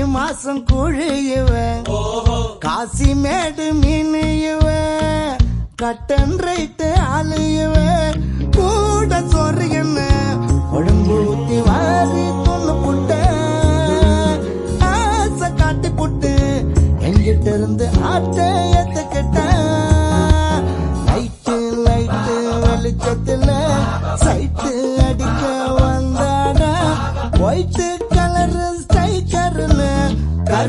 மாசம் கூழு இவன் காசி மேடு மீன் இவன் கட்டன் ரைட்டு ஆளு இவன் கூட சோறு என்ன கொழும்பு ஊத்தி வாரி தொன்னு புட்ட ஆசை காட்டி புட்டு எங்கிட்ட இருந்து ஆட்ட ஏத்துக்கிட்ட